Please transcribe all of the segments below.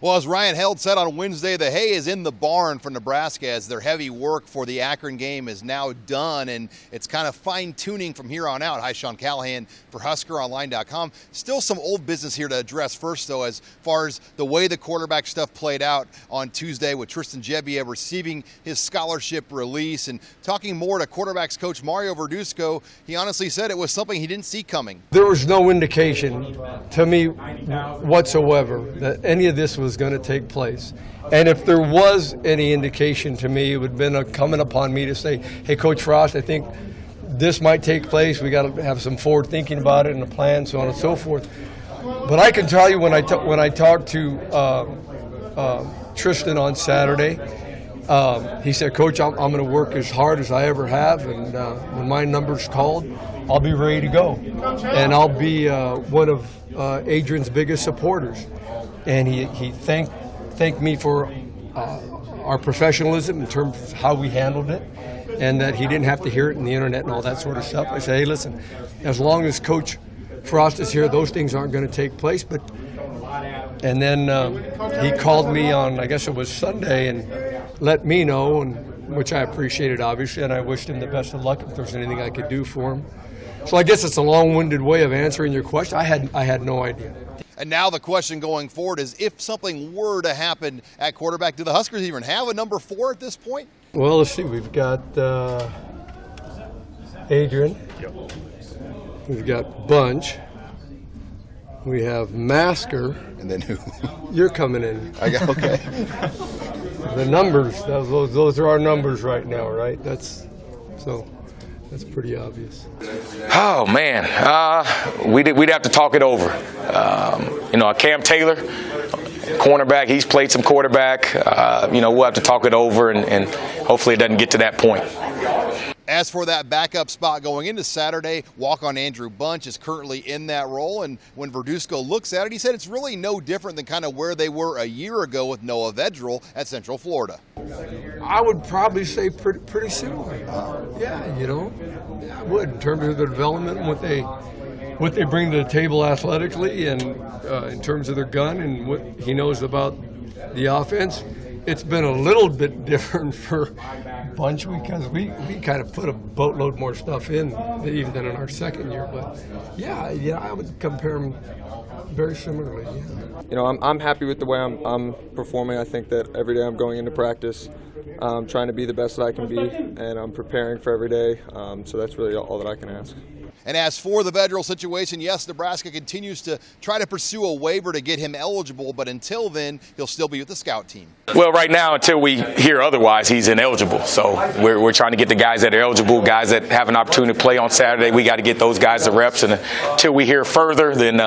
Well, as Ryan Held said on Wednesday, the hay is in the barn for Nebraska as their heavy work for the Akron game is now done, and it's kind of fine-tuning from here on out. Hi, Sean Callahan for HuskerOnline.com. Still some old business here to address first, though, as far as the way the quarterback stuff played out on Tuesday with Tristan Gebbia receiving his scholarship release and talking more to quarterbacks coach Mario Verduzco. He honestly said it was something he didn't see coming. There was no indication to me whatsoever that any of this was going to take place. And if there was any indication to me, it would have been coming upon me to say, hey, Coach Frost, I think this might take place. We got to have some forward thinking about it and a plan, so on and so forth. But I can tell you when I talked to Tristan on Saturday, he said, Coach, I'm going to work as hard as I ever have, and when my number's called, I'll be ready to go. And I'll be one of Adrian's biggest supporters. And he thanked me for our professionalism in terms of how we handled it, and that he didn't have to hear it in the internet and all that sort of stuff. I said, hey, listen, as long as Coach Frost is here, those things aren't going to take place. And then he called me on, I guess it was Sunday, and let me know, which I appreciated, obviously, and I wished him the best of luck if there's anything I could do for him. So I guess it's a long-winded way of answering your question. I had no idea. And now the question going forward is, if something were to happen at quarterback, do the Huskers even have a number 4 at this point? Well, let's see. We've got Adrian. Yep. We've got Bunch. We have Masker. And then who? You're coming in. Okay. The numbers, those are our numbers right now, right? That's pretty obvious. Oh, man. We'd have to talk it over. Cam Taylor, cornerback, he's played some quarterback. We'll have to talk it over, and hopefully it doesn't get to that point. As for that backup spot going into Saturday, walk-on Andrew Bunch is currently in that role, and when Verduzco looks at it, he said it's really no different than kind of where they were a year ago with Noah Vedral at Central Florida. I would probably say pretty similar. Yeah, I would, in terms of their development and what they bring to the table athletically, and in terms of their gun and what he knows about the offense. It's been a little bit different for Bunch because we kind of put a boatload more stuff in even than in our second year. But yeah, I would compare them very similarly. Yeah. I'm happy with the way I'm performing. I think that every day I'm going into practice, trying to be the best that I can be, and I'm preparing for every day. So that's really all that I can ask. And as for the Vedral situation, yes, Nebraska continues to try to pursue a waiver to get him eligible, but until then, he'll still be with the scout team. Well, right now, until we hear otherwise, he's ineligible. So we're trying to get the guys that are eligible, guys that have an opportunity to play on Saturday. We got to get those guys the reps, and until we hear further, then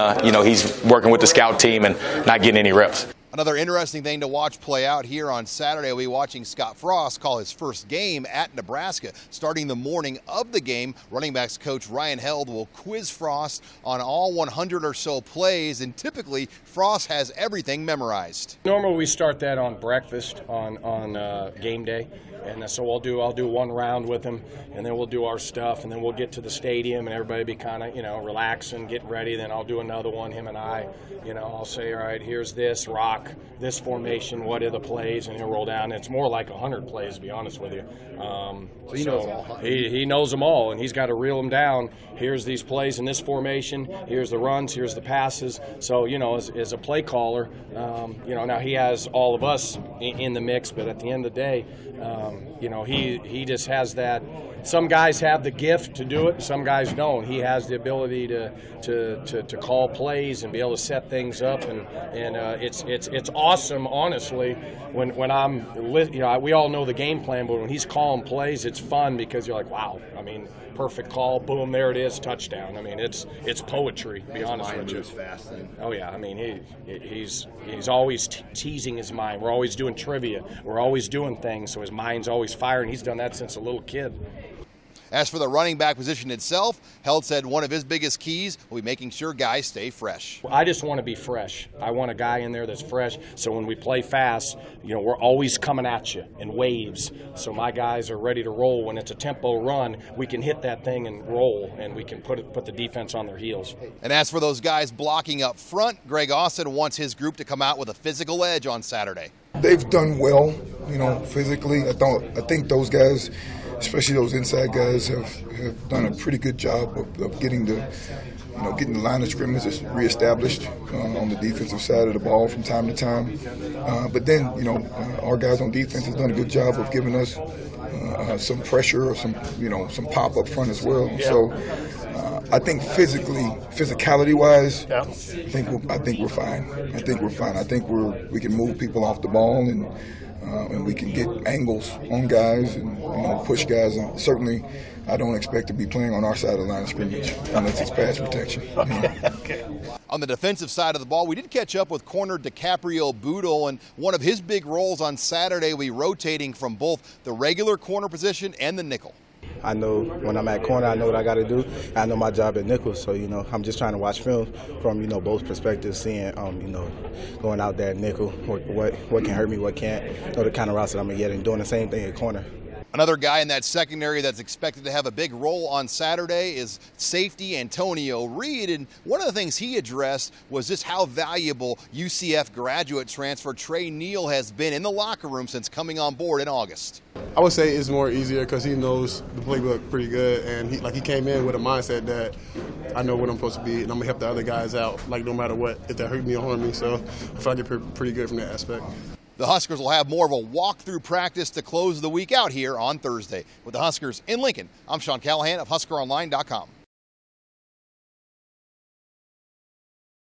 he's working with the scout team and not getting any reps. Another interesting thing to watch play out here on Saturday, we'll be watching Scott Frost call his first game at Nebraska. Starting the morning of the game, running backs coach Ryan Held will quiz Frost on all 100 or so plays, and typically Frost has everything memorized. Normally we start that on breakfast on game day. And so I'll do one round with him, and then we'll do our stuff, and then we'll get to the stadium, and everybody be kind of, relaxing, getting ready. Then I'll do another one, him and I. I'll say, all right, here's this rock, this formation, what are the plays, and he'll roll down. It's more like 100 plays, to be honest with you. He knows them all, and he's got to reel them down. Here's these plays in this formation. Here's the runs. Here's the passes. So, as a play caller, now he has all of us in the mix, but at the end of the day, he just has that. Some guys have the gift to do it, some guys don't. He has the ability to call plays and be able to set things up, and it's awesome, honestly. When I'm, we all know the game plan, but when he's calling plays, it's fun because you're like, wow. Perfect call, boom, there it is, touchdown. It's poetry, to be honest with you. Fast, oh yeah, he's always teasing his mind. We're always doing trivia. We're always doing things, so his mind's always firing. He's done that since a little kid. As for the running back position itself, Held said one of his biggest keys will be making sure guys stay fresh. I just want to be fresh. I want a guy in there that's fresh, so when we play fast, we're always coming at you in waves. So my guys are ready to roll. When it's a tempo run, we can hit that thing and roll, and we can put the defense on their heels. And as for those guys blocking up front, Greg Austin wants his group to come out with a physical edge on Saturday. They've done well, physically. I think those guys, especially those inside guys, have done a pretty good job of getting the line of scrimmage reestablished on the defensive side of the ball from time to time. But then, our guys on defense have done a good job of giving us some pressure or some pop up front as well. Yeah. So I think physicality-wise, I think we're fine. I think we can move people off the ball and we can get angles on guys and push guys. Certainly, I don't expect to be playing on our side of the line of scrimmage unless it's pass protection. Okay. On the defensive side of the ball, we did catch up with corner DiCaprio Boodle, and one of his big roles on Saturday will be rotating from both the regular corner position and the nickel. I know when I'm at corner, I know what I got to do. I know my job at nickel, so I'm just trying to watch film from both perspectives, seeing going out there at nickel, what can hurt me, what can't, know the kind of routes that I'm gonna get, and doing the same thing at corner. Another guy in that secondary that's expected to have a big role on Saturday is safety Antonio Reed, and one of the things he addressed was just how valuable UCF graduate transfer Trey Neal has been in the locker room since coming on board in August. I would say it's more easier because he knows the playbook pretty good, and he came in with a mindset that I know what I'm supposed to be, and I'm gonna help the other guys out, no matter what, if they hurt me or harm me. So I feel like I get pretty good from that aspect. The Huskers will have more of a walkthrough practice to close the week out here on Thursday. With the Huskers in Lincoln, I'm Sean Callahan of HuskerOnline.com.